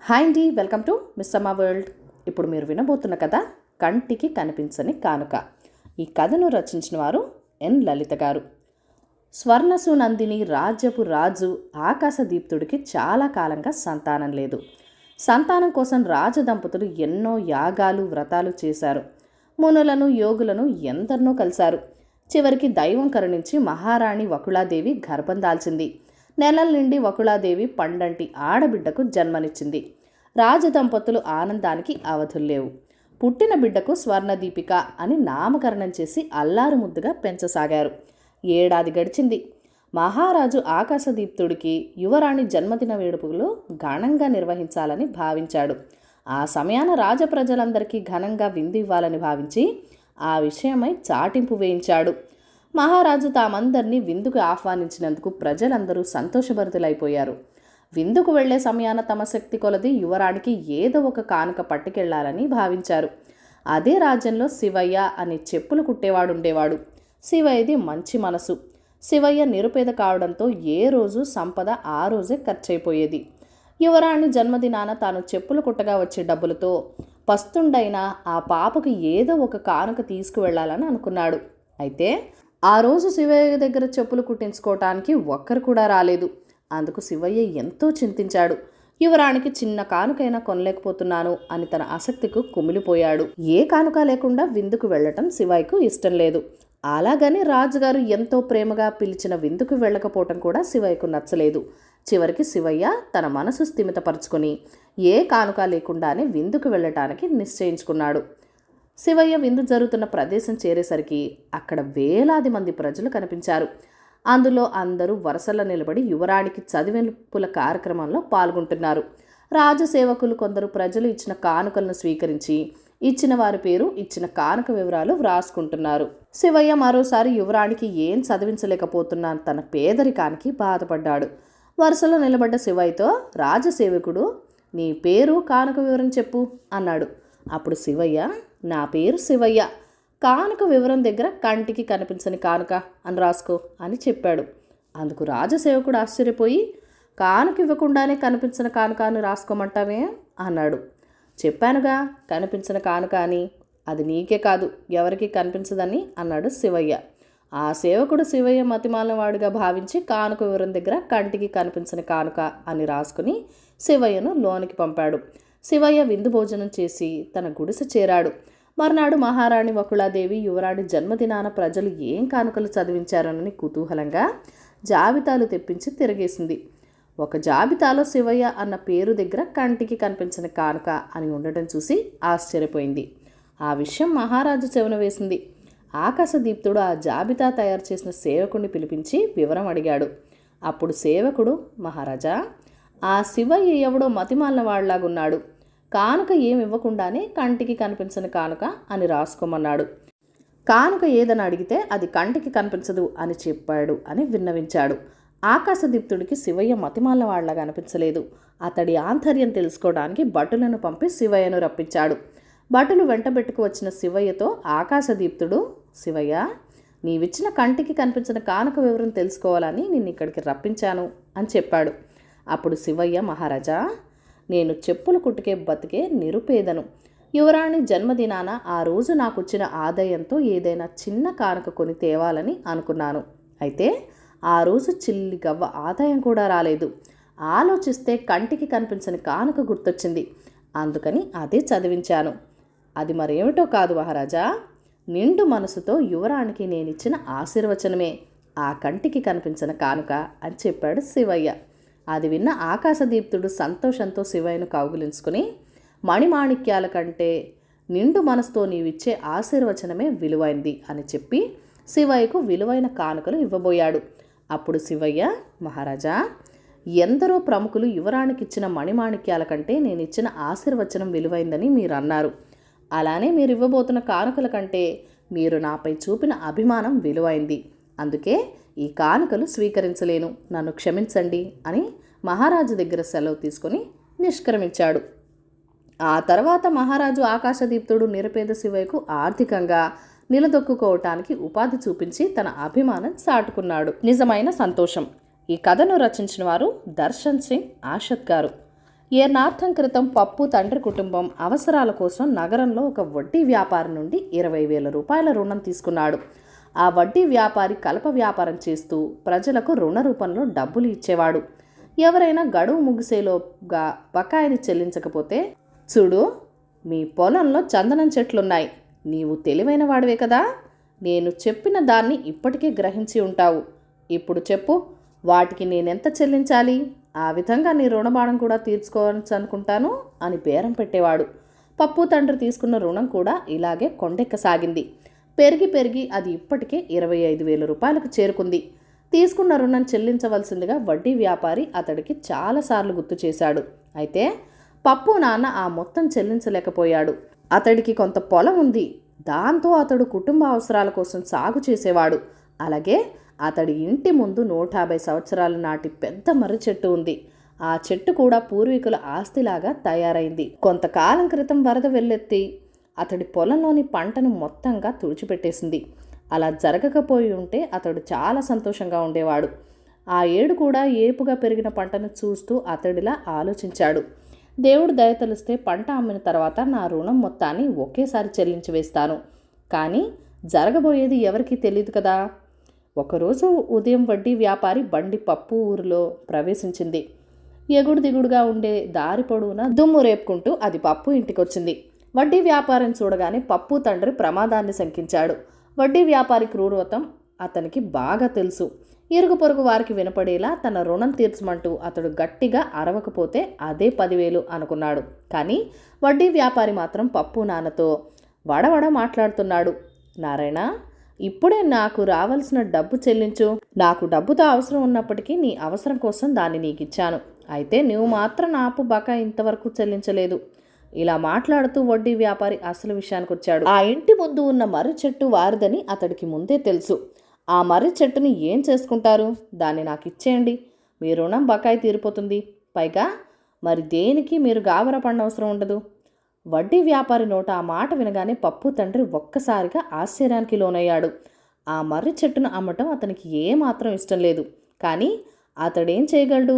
Hi అండి, welcome to miss అమ్మ world. ఇప్పుడు మీరు వినబోతున్న కథ కంటికి కనిపించని కానుక. ఈ కథను రచించిన వారు ఎన్ లలిత గారు. స్వర్ణసునందిని రాజ్యపు రాజు ఆకాశదీప్తుడికి చాలా కాలంగా సంతానం లేదు. సంతానం కోసం రాజదంపతులు ఎన్నో యాగాలు వ్రతాలు చేశారు. మునులను యోగులను ఎందరినో కలిశారు. చివరికి దైవం కరుణించి మహారాణి వకుళాదేవి గర్భం దాల్చింది. నెలల నుండి వకుళాదేవి పండంటి ఆడబిడ్డకు జన్మనిచ్చింది. రాజదంపతులు ఆనందానికి అవధుల్లేవు. పుట్టిన బిడ్డకు స్వర్ణదీపిక అని నామకరణం చేసి అల్లారు ముద్దుగా పెంచసాగారు. ఏడాది గడిచింది. మహారాజు ఆకాశదీప్తుడికి యువరాణి జన్మదిన వేడుకలు ఘనంగా నిర్వహించాలని భావించాడు. ఆ సమయాన రాజప్రజలందరికీ ఘనంగా విందు ఇవ్వాలని భావించి ఆ విషయమై చాటింపు వేయించాడు. మహారాజు తామందరినీ విందుకు ఆహ్వానించినందుకు ప్రజలందరూ సంతోషభరితులైపోయారు. విందుకు వెళ్లే సమయాన తమ శక్తి కొలది యువరానికి ఏదో ఒక కానుక పట్టుకెళ్లాలని భావించారు. అదే రాజ్యంలో శివయ్య అనే చెప్పులు కుట్టేవాడుండేవాడు. శివయ్యది మంచి మనసు. శివయ్య నిరుపేద కావడంతో ఏ రోజు సంపద ఆ రోజే ఖర్చయిపోయేది. యువరాణి జన్మదినాన తాను చెప్పులు కుట్టగా వచ్చే డబ్బులతో పస్తుండైన ఆ పాపకు ఏదో ఒక కానుక తీసుకువెళ్లాలని అనుకున్నాడు. అయితే ఆ రోజు శివయ్య దగ్గర చెప్పులు కుట్టించుకోవటానికి ఒక్కరు కూడా రాలేదు. అందుకు శివయ్య ఎంతో చింతించాడు. యువరానికి చిన్న కానుకైనా కొనలేకపోతున్నాను అని తన ఆసక్తికి కుమిలిపోయాడు. ఏ కానుక లేకుండా విందుకు వెళ్లటం శివయ్యకు ఇష్టం లేదు. అలాగని రాజుగారు ఎంతో ప్రేమగా పిలిచిన విందుకు వెళ్ళకపోవటం కూడా శివయ్యకు నచ్చలేదు. చివరికి శివయ్య తన మనసు స్థిమితపరుచుకొని ఏ కానుక లేకుండానే విందుకు వెళ్ళటానికి నిశ్చయించుకున్నాడు. శివయ్య విందు జరుగుతున్న ప్రదేశం చేరేసరికి అక్కడ వేలాది మంది ప్రజలు కనిపించారు. అందులో అందరూ వరుసలో నిలబడి యువరానికి చదివింపుల కార్యక్రమంలో పాల్గొంటున్నారు. రాజసేవకులు కొందరు ప్రజలు ఇచ్చిన కానుకలను స్వీకరించి ఇచ్చిన వారి పేరు, ఇచ్చిన కానుక వివరాలు వ్రాసుకుంటున్నారు. శివయ్య మరోసారి యువరానికి ఏం చదివించలేకపోతున్నా తన పేదరికానికి బాధపడ్డాడు. వరుసలో నిలబడ్డ శివయ్యతో రాజసేవకుడు, నీ పేరు, కానుక వివరం చెప్పు అన్నాడు. అప్పుడు శివయ్య, నా పేరు శివయ్య, కానుక వివరం దగ్గర కంటికి కనిపించని కానుక అని రాసుకో అని చెప్పాడు. అందుకు రాజసేవకుడు ఆశ్చర్యపోయి, కానుక ఇవ్వకుండానే కనిపించిన కానుక అని రాసుకోమంటావే అన్నాడు. చెప్పానుగా కనిపించిన కానుక అని, అది నీకే కాదు ఎవరికి కనిపించదని అన్నాడు శివయ్య. ఆ సేవకుడు శివయ్య మతిమాలవాడిగా భావించి కానుక వివరం దగ్గర కంటికి కనిపించని కానుక అని రాసుకుని శివయ్యను లోనికి పంపాడు. శివయ్య విందు భోజనం చేసి తన గుడిసె చేరాడు. మర్నాడు మహారాణి వకుళాదేవి యువరాణి జన్మదినాన ప్రజలు ఏం కానుకలు చదివించారనని కుతూహలంగా జాబితాలు తెప్పించి తిరగేసింది. ఒక జాబితాలో శివయ్య అన్న పేరు దగ్గర కంటికి కనిపించిన కానుక అని ఉండటం చూసి ఆశ్చర్యపోయింది. ఆ విషయం మహారాజు చెవిన వేసింది. ఆకాశదీప్తుడు ఆ జాబితా తయారు చేసిన సేవకుడిని పిలిపించి వివరం అడిగాడు. అప్పుడు సేవకుడు, మహారాజా, ఆ శివయ్య ఎవడో మతిమాలిన వాళ్లాగున్నాడు. కానుక ఏమివ్వకుండానే కంటికి కనిపించని కానుక అని రాసుకోమన్నాడు. కానుక ఏదని అడిగితే అది కంటికి కనిపించదు అని చెప్పాడు అని విన్నవించాడు. ఆకాశదీప్తుడికి శివయ్య మతిమాలిన వాళ్లాగా అనిపించలేదు. అతడి ఆంతర్యం తెలుసుకోవడానికి భటులను పంపి శివయ్యను రప్పించాడు. భటులు వెంటబెట్టుకు వచ్చిన శివయ్యతో ఆకాశదీప్తుడు, శివయ్య, నీవిచ్చిన కంటికి కనిపించిన కానుక వివరం తెలుసుకోవాలని నిన్ను ఇక్కడికి రప్పించాను అని చెప్పాడు. అప్పుడు శివయ్య, మహారాజా, నేను చెప్పులు కుట్టుకే బతికే నిరుపేదను. యువరాణి జన్మదినాన ఆ రోజు నాకు వచ్చిన ఆదాయంతో ఏదైనా చిన్న కానుక కొని తేవాలని అనుకున్నాను. అయితే ఆ రోజు చిల్లి గవ్వ ఆదాయం కూడా రాలేదు. ఆలోచిస్తే కంటికి కనిపించని కానుక గుర్తొచ్చింది. అందుకని అదే చదివించాను. అది మరేమిటో కాదు మహారాజా, నిండు మనసుతో యువరానికి నేనిచ్చిన ఆశీర్వచనమే ఆ కంటికి కనిపించిన కానుక అని చెప్పాడు శివయ్య. అది విన్న ఆకాశదీప్తుడు సంతోషంతో శివయ్యను కౌగిలించుకుని, మణిమాణిక్యాల కంటే నిండు మనసుతో నీవిచ్చే ఆశీర్వచనమే విలువైంది అని చెప్పి శివయ్యకు విలువైన కానుకలు ఇవ్వబోయాడు. అప్పుడు శివయ్య, మహారాజా, ఎందరో ప్రముఖులు యువరానికిచ్చిన మణిమాణిక్యాల కంటే నేనిచ్చిన ఆశీర్వచనం విలువైందని మీరు అన్నారు. అలానే మీరు ఇవ్వబోతున్న కానుకల కంటే మీరు నాపై చూపిన అభిమానం విలువైంది. అందుకే ఈ కానుకలు స్వీకరించలేను, నన్ను క్షమించండి అని మహారాజు దగ్గర సెలవు తీసుకొని నిష్క్రమించాడు. ఆ తర్వాత మహారాజు ఆకాశదీప్తుడు నిరుపేద శివయ్యకు ఆర్థికంగా నిలదొక్కుకోవటానికి ఉపాధి చూపించి తన అభిమానం చాటుకున్నాడు. నిజమైన సంతోషం. ఈ కథను రచించిన వారు దర్శన్ సింగ్ ఆషద్ గారు. ఏనార్థం క్రితం పప్పు తండ్రి కుటుంబం అవసరాల కోసం నగరంలో ఒక వడ్డీ వ్యాపారి నుండి 20,000 రూపాయల రుణం తీసుకున్నాడు. ఆ వడ్డీ వ్యాపారి కలప వ్యాపారం చేస్తూ ప్రజలకు రుణ రూపంలో డబ్బులు ఇచ్చేవాడు. ఎవరైనా గడువు ముగిసేలోగా బకాయిని చెల్లించకపోతే, చూడు, మీ పొలంలో చందనం చెట్లున్నాయి, నీవు తెలివైన వాడివే కదా, నేను చెప్పిన దాన్ని ఇప్పటికే గ్రహించి ఉంటావు, ఇప్పుడు చెప్పు, వాటికి నేనెంత చెల్లించాలి, ఆ విధంగా నీ రుణభారం కూడా తీర్చుకోవచ్చు అనుకుంటాను అని బేరం పెట్టేవాడు. పప్పు తండ్రి తీసుకున్న రుణం కూడా ఇలాగే కొండెక్కసాగింది. పెరిగి పెరిగి అది ఇప్పటికే 25,000 రూపాయలకు చేరుకుంది. తీసుకున్న రుణం చెల్లించవలసిందిగా వడ్డీ వ్యాపారి అతడికి చాలాసార్లు గుర్తు చేశాడు. అయితే పప్పు నాన్న ఆ మొత్తం చెల్లించలేకపోయాడు. అతడికి కొంత పొలం ఉంది, దాంతో అతడు కుటుంబ అవసరాల కోసం సాగు చేసేవాడు. అలాగే అతడి ఇంటి ముందు 150 సంవత్సరాల నాటి పెద్ద మర్రి చెట్టు ఉంది. ఆ చెట్టు కూడా పూర్వీకుల ఆస్తిలాగా తయారైంది. కొంతకాలం క్రితం వరద వెళ్ళెత్తి అతడి పొలంలోని పంటను మొత్తంగా తుడిచిపెట్టేసింది. అలా జరగకపోయి ఉంటే అతడు చాలా సంతోషంగా ఉండేవాడు. ఆ ఏడు కూడా ఏపుగా పెరిగిన పంటను చూస్తూ అతడిలా ఆలోచించాడు. దేవుడు దయతలిస్తే పంట అమ్మిన తర్వాత నా రుణం మొత్తాన్ని ఒకేసారి చెల్లించి వేస్తాను. కానీ జరగబోయేది ఎవరికీ తెలియదు కదా. ఒకరోజు ఉదయం వడ్డీ వ్యాపారి బండి పప్పు ఊరిలో ప్రవేశించింది. ఎగుడు దిగుడుగా ఉండే దారి పొడవునా దుమ్ము రేపుకుంటూ అది పప్పు ఇంటికొచ్చింది. వడ్డీ వ్యాపారం చూడగానే పప్పు తండ్రి ప్రమాదాన్ని శంకించాడు. వడ్డీ వ్యాపారి క్రూరత్వం అతనికి బాగా తెలుసు. ఇరుగు పొరుగు వారికి వినపడేలా తన రుణం తీర్చమంటూ అతడు గట్టిగా అరవకపోతే అదే 10,000 అనుకున్నాడు. కానీ వడ్డీ వ్యాపారి మాత్రం పప్పు నాన్నతో వడవడ మాట్లాడుతున్నాడు. నారాయణ, ఇప్పుడే నాకు రావాల్సిన డబ్బు చెల్లించు. నాకు డబ్బుతో అవసరం ఉన్నప్పటికీ నీ అవసరం కోసం దాన్ని నీకిచ్చాను. అయితే నువ్వు మాత్రం నా అప్పు బకాయి ఇంతవరకు చెల్లించలేదు. ఇలా మాట్లాడుతూ వడ్డీ వ్యాపారి అసలు విషయానికి వచ్చాడు. ఆ ఇంటి ముందు ఉన్న మర్రి చెట్టు వారిదని అతడికి ముందే తెలుసు. ఆ మర్రి చెట్టుని ఏం చేసుకుంటారు? దాన్ని నాకు ఇచ్చేయండి, మీ రుణం బకాయి తీరిపోతుంది. పైగా మరి దేనికి మీరు గాబరా పడనవసరం ఉండదు. వడ్డీ వ్యాపారి నోట ఆ మాట వినగానే పప్పు తండ్రి ఒక్కసారిగా ఆశ్చర్యానికి లోనయ్యాడు. ఆ మర్రి చెట్టును అమ్మటం అతనికి ఏమాత్రం ఇష్టం లేదు. కానీ అతడేం చేయగలడు?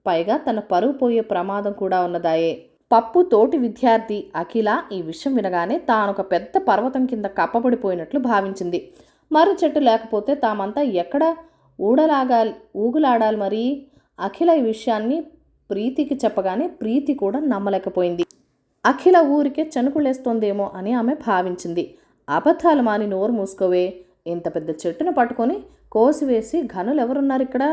పైగా తన పరువు పోయే ప్రమాదం కూడా ఉన్నదాయే. పప్పు తోటి విద్యార్థి అఖిల ఈ విషయం వినగానే తానొక పెద్ద పర్వతం కింద కప్పబడిపోయినట్లు భావించింది. మర్రి చెట్టు లేకపోతే తామంతా ఎక్కడ ఊగులాడాలి మరి? అఖిల ఈ విషయాన్ని ప్రీతికి చెప్పగానే ప్రీతి కూడా నమ్మలేకపోయింది. అఖిల ఊరికే చనుకులేస్తోందేమో అని ఆమె భావించింది. అబద్ధాలు మాని నోరు మూసుకోవే, ఇంత పెద్ద చెట్టును పట్టుకొని కోసివేసి ఘనులెవరున్నారు ఇక్కడ?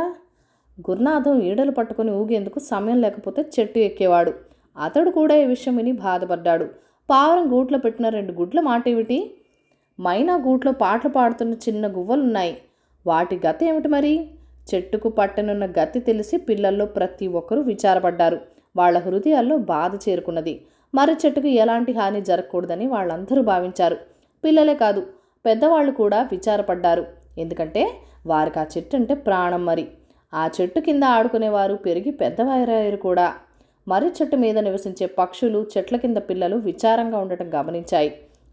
గురునాథం ఈడలు పట్టుకొని ఊగేందుకు సమయం లేకపోతే చెట్టు ఎక్కేవాడు. అతడు కూడా ఈ విషయం విని బాధపడ్డాడు. పావురం గూట్లో పెట్టిన 2 గుడ్ల మాటేమిటి? మైనా గూట్లో పాటలు పాడుతున్న చిన్న గువ్వలున్నాయి, వాటి గతి ఏమిటి మరి? చెట్టుకు పట్టనున్న గతి తెలిసి పిల్లల్లో ప్రతి ఒక్కరూ విచారపడ్డారు. వాళ్ల హృదయాల్లో బాధ చేరుకున్నది. మర్రి చెట్టుకు ఎలాంటి హాని జరగకూడదని వాళ్ళందరూ భావించారు. పిల్లలే కాదు, పెద్దవాళ్ళు కూడా విచారపడ్డారు. ఎందుకంటే వారికి ఆ చెట్టు అంటే ప్రాణం. మరి ఆ చెట్టు కింద ఆడుకునేవారు పెరిగి పెద్దవారయ్యారు కూడా. మర్రి చెట్టు మీద నివసించే పక్షులు, చెట్ల కింద పిల్లలు విచారంగా ఉండటం గమనించాయి.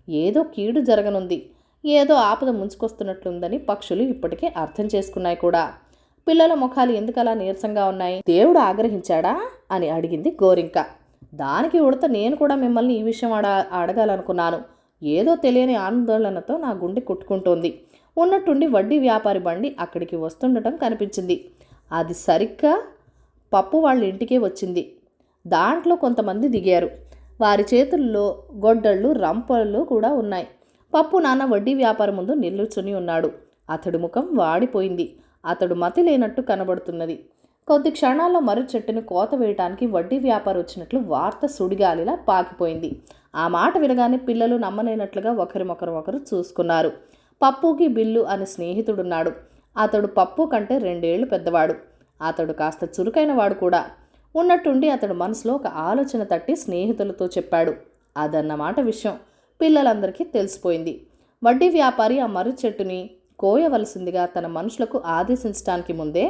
ఏదో కీడు జరగనుంది, ఏదో ఆపద ముంచుకొస్తున్నట్లుందని పక్షులు ఇప్పటికే అర్థం చేసుకున్నాయి కూడా. పిల్లల ముఖాలు ఎందుకలా నీరసంగా ఉన్నాయి? దేవుడు ఆగ్రహించాడా అని అడిగింది గోరింక. దానికి ఉడత నేను కూడా మిమ్మల్ని ఈ విషయం అడగాలనుకున్నాను. ఏదో తెలియని ఆందోళనతో నా గుండె కొట్టుకుంటోంది. ఉన్నట్టుండి వడ్డీ వ్యాపారి బండి అక్కడికి వస్తుండటం కనిపించింది. అది సరిగ్గా పప్పు వాళ్ళ ఇంటికే వచ్చింది. దాంట్లో కొంతమంది దిగారు. వారి చేతుల్లో గొడ్డళ్ళు, రంపళ్ళు కూడా ఉన్నాయి. పప్పు నాన్న వడ్డీ వ్యాపారం ముందు నిల్చుని ఉన్నాడు. అతడి ముఖం వాడిపోయింది. అతడు మతి లేనట్టు కనబడుతున్నది. కొద్ది క్షణాల్లో మర్రి చెట్టుని కోత వేయటానికి వడ్డీ వ్యాపారి వచ్చినట్లు వార్త సుడిగాలిలా పాకిపోయింది. ఆ మాట వినగానే పిల్లలు నమ్మలేనట్లుగా ఒకరు చూసుకున్నారు. పప్పుకి బిల్లు అనే స్నేహితుడున్నాడు. అతడు పప్పు కంటే 2 ఏళ్లు పెద్దవాడు. అతడు కాస్త చురుకైన వాడు కూడా. ఉన్నట్టుండి అతడు మనసులో ఒక ఆలోచన తట్టి స్నేహితులతో చెప్పాడు. అదన్నమాట విషయం పిల్లలందరికీ తెలిసిపోయింది. వడ్డీ వ్యాపారి ఆ మర్రి చెట్టుని కోయవలసిందిగా తన మనుషులకు ఆదేశించడానికి ముందే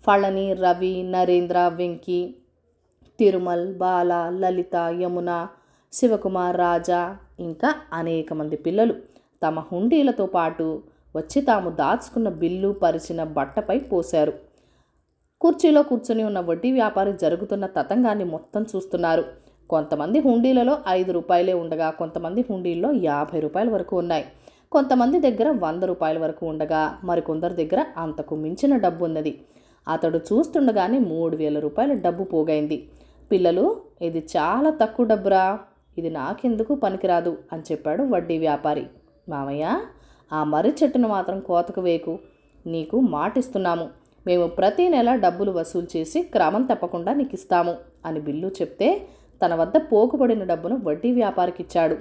ఫళని, రవి, నరేంద్ర, వెంకి, తిరుమల్, బాల, లలిత, యమున, శివకుమార్, రాజా ఇంకా అనేక మంది పిల్లలు తమ హుండీలతో పాటు వచ్చి తాము దాచుకున్న బిల్లు పరిచిన బట్టపై పోశారు. కుర్చీలో కూర్చుని ఉన్న వడ్డీ వ్యాపారి జరుగుతున్న తతంగాన్ని మొత్తం చూస్తున్నారు. కొంతమంది హుండీలలో 5 రూపాయలే ఉండగా కొంతమంది హుండీల్లో 50 రూపాయల వరకు ఉన్నాయి. కొంతమంది దగ్గర 100 రూపాయల వరకు ఉండగా మరికొందరి దగ్గర అంతకు మించిన డబ్బు ఉన్నది. అతడు చూస్తుండగానే 3000 రూపాయల డబ్బు పోగైంది. పిల్లలు, ఇది చాలా తక్కువ డబ్బురా, ఇది నాకెందుకు పనికిరాదు అని చెప్పాడు వడ్డీ వ్యాపారి. మామయ్య, ఆ మర్రి చెట్టును మాత్రం కోతకు వేయకు, నీకు మాటిస్తున్నాము, మేము ప్రతీ నెల డబ్బులు వసూలు చేసి క్రమం తప్పకుండా నీకు ఇస్తాము అని బిల్లు చెప్తే తన వద్ద పోగుపడిన డబ్బును వడ్డీ వ్యాపారికి ఇచ్చాడు.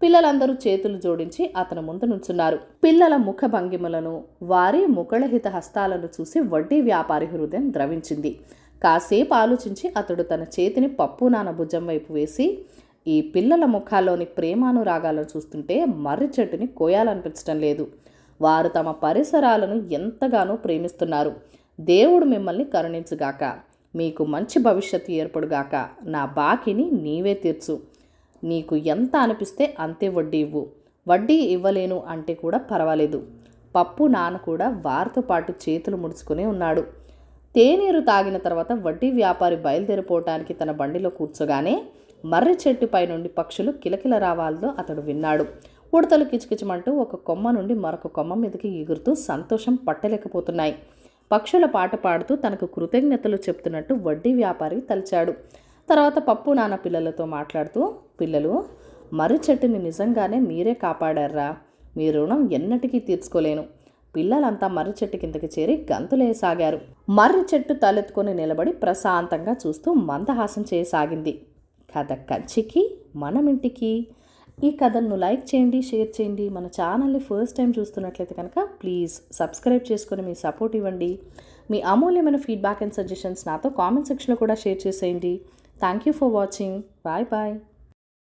పిల్లలందరూ చేతులు జోడించి అతని ముందు నుంచున్నారు. పిల్లల ముఖ భంగిమలను, వారి ముఖళహిత హస్తాలను చూసి వడ్డీ వ్యాపారి హృదయం ద్రవించింది. కాసేపు ఆలోచించి అతడు తన చేతిని పప్పు నాన్న భుజం వైపు వేసి, ఈ పిల్లల ముఖాల్లోని ప్రేమానురాగాలను చూస్తుంటే మర్రి చెట్టుని కోయాలనిపించడం లేదు. వారు తమ పరిసరాలను ఎంతగానో ప్రేమిస్తున్నారు. దేవుడు మిమ్మల్ని కరుణించుగాక, మీకు మంచి భవిష్యత్తు ఏర్పడుగాక, నా బాకీని నీవే తీర్చు. నీకు ఎంత అనిపిస్తే అంతే వడ్డీ ఇవ్వు, వడ్డీ ఇవ్వలేను అంటే కూడా పర్వాలేదు. పప్పు నాన్న కూడా వారితో పాటు చేతులు ముడుచుకునే ఉన్నాడు. తేనీరు తాగిన తర్వాత వడ్డీ వ్యాపారి బయలుదేరిపోవటానికి తన బండిలో కూర్చోగానే మర్రి చెట్టుపై నుండి పక్షులు కిలకిల రావాలతో అతడు విన్నాడు. ఉడతలు కిచకిచమంటూ ఒక కొమ్మ నుండి మరొక కొమ్మ మీదకి ఎగురుతూ సంతోషం పట్టలేకపోతున్నాయి. పక్షుల పాట పాడుతూ తనకు కృతజ్ఞతలు చెప్తున్నట్టు వడ్డీ వ్యాపారి తలిచాడు. తర్వాత పప్పు నాన్న పిల్లలతో మాట్లాడుతూ, పిల్లలు, మర్రి చెట్టుని నిజంగానే మీరే కాపాడారా, మీ రుణం ఎన్నటికీ తీర్చుకోలేను. పిల్లలంతా మర్రి చెట్టు కిందకి చేరి గంతులేసాగారు. మర్రి చెట్టు తలెత్తుకొని నిలబడి ప్రశాంతంగా చూస్తూ మందహాసం చేయసాగింది. కథ కంచికి మనమింటికి. ఈ కథను లైక్ చేయండి, షేర్ చేయండి. మన ఛానల్ని ఫస్ట్ టైం చూస్తున్నట్లయితే కనుక ప్లీజ్ సబ్స్క్రైబ్ చేసుకొని మీ సపోర్ట్ ఇవ్వండి. మీ అమూల్యమైన ఫీడ్బ్యాక్ అండ్ సజెషన్స్ నాతో కామెంట్ సెక్షన్లో కూడా షేర్ చేసేయండి. Thank you for watching. Bye bye.